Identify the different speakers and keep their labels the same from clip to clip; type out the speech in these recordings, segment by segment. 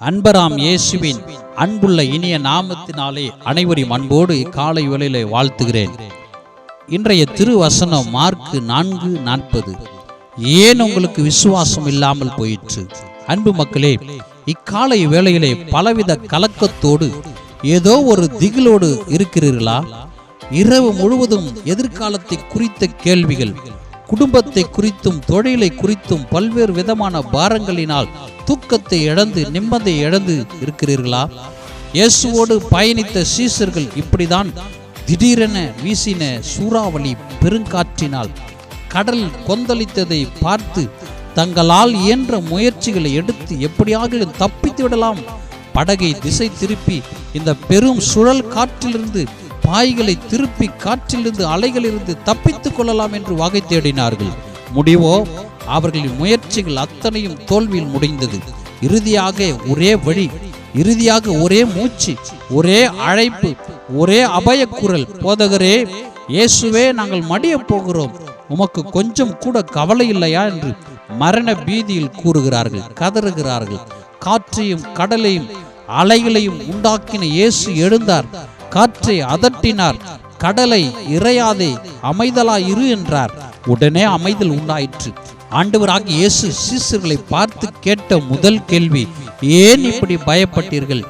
Speaker 1: அன்பராம் இயேசுவின் அன்புள்ள இனிய நாமத்தினாலே அனைவரையும் அன்போடு காலை வேளையிலே வாழ்த்துகிறேன். இன்றைய திருவசனம் மார்க் 4:40. ஏன் உங்களுக்கு விசுவாசம் இல்லாமல் போயிற்று? அன்பு மக்களே, இக்காலை வேளையிலே பலவித கலக்கத்தோடு ஏதோ ஒரு திகிலோடு இருக்கிறீர்களா? இரவு முழுவதும் எதிர்காலத்தை குறித்த கேள்விகள், குடும்பத்தை குறித்தும் தொழிலை குறித்தும் பல்வேறு விதமான பாரங்களினால் தூக்கத்தை இழந்து நிம்மதியை இழந்து இருக்கிறீர்களா? இயேசுவோடு பயணித்த சீசர்கள் இப்படிதான் திடீரென வீசின சூறாவளி பெருங்காற்றினால் கடல் கொந்தளித்ததை பார்த்து தங்களால் இயன்ற முயற்சிகளை எடுத்து எப்படியாக தப்பித்து விடலாம், படகை திசை திருப்பி இந்த பெரும் சுழல் காற்றிலிருந்து பாய்களை திருப்பி காற்றிலிருந்து அலைகளிலிருந்து தப்பித்துக் கொள்ளலாம் என்று வகை தேடினார்கள். முடிவோ அவர்களின் முயற்சிகள் அத்தனையும் தோல்வியில் முடிந்தது. இறுதியாக ஒரே வழி, இறுதியாக ஒரே மூச்சு, ஒரே அழைப்பு, ஒரே அபயக்குரல், போதகரே, இயேசுவே, நாங்கள் மடிய போகிறோம், உமக்கு கொஞ்சம் கூட கவலை இல்லையா என்று மரண பீதியில் கூறுகிறார்கள், கதறுகிறார்கள். காற்றையும் கடலையும் அலைகளையும் உண்டாக்கின இயேசு எழுந்தார், காற்றை அதட்டினார், கடலை இறையாதே, அமைதலாய் இரு என்றார். உடனே அமைதல் உண்டாயிற்று. ஆண்டவராகிய இயேசு சீசர்களை பார்த்து கேட்ட முதல் கேள்வி, ஏன் இப்படி பயப்பட்டீர்கள்?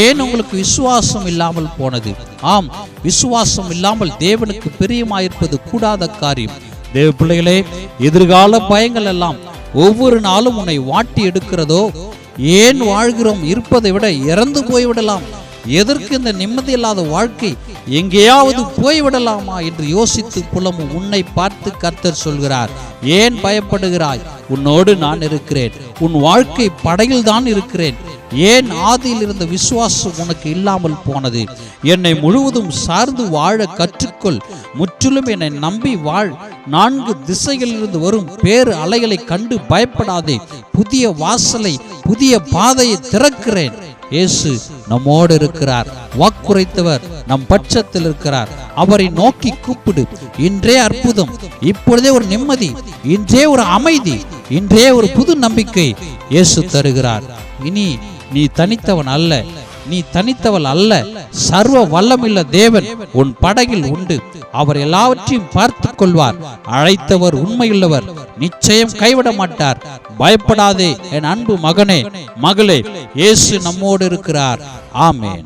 Speaker 1: ஏன் உங்களுக்கு விசுவாசம் இல்லாமல் போனது? ஆம், விசுவாசம் இல்லாமல் தேவனுக்கு பிரியமாயிருப்பது கூடாத காரியம். தேவ பிள்ளைகளே, எதிர்கால பயங்கள் எல்லாம் ஒவ்வொரு நாளும் உன்னை வாட்டி எடுக்கிறதோ? ஏன் வாழ்கிறோம்? இருப்பதை விட இறந்து போய்விடலாம். எதற்கு இந்த நிம்மதி இல்லாத வாழ்க்கை? எங்கேயாவது போய்விடலாமா என்று யோசித்து புலமும் உன்னை பார்த்து கர்த்தர் சொல்கிறார், ஏன் பயப்படுகிறாய்? உன்னோடு நான் இருக்கிறேன். உன் வாழ்க்கை படையில் தான் இருக்கிறேன். ஏன் ஆதியில் இருந்த விசுவாசம் உனக்கு இல்லாமல் போனது? என்னை முழுவதும் சார்ந்து வாழ கற்றுக்கொள். முற்றிலும் என்னை நம்பி வாழ். 4 திசைகளிலிருந்து வரும் பேரு அலைகளை கண்டு பயப்படாதே. புதிய வாசலை, புதிய பாதையை திறக்கிறேன். இயேசு நம்மோடு இருக்கிறார். வாக்குரைத்தவர் நம் பட்சத்தில் இருக்கிறார். அவரை நோக்கி கூப்பிடு. இன்றே அற்புதம், இப்பொழுதே ஒரு நிம்மதி, இன்றே ஒரு அமைதி, இன்றே ஒரு புது நம்பிக்கை இயேசு தருகிறார். இனி நீ தனித்தவன் அல்ல, நீ தனித்தவள் அல்ல. சர்வ வல்லமில்ல தேவன் உன் படகில் உண்டு. அவர் எல்லாவற்றையும் பார்த்து கொள்வார். அழைத்தவர் உண்மையுள்ளவர், நிச்சயம் கைவிட மாட்டார். பயப்படாதே என் அன்பு மகனே, மகளே, இயேசு நம்மோடு இருக்கிறார். ஆமென்.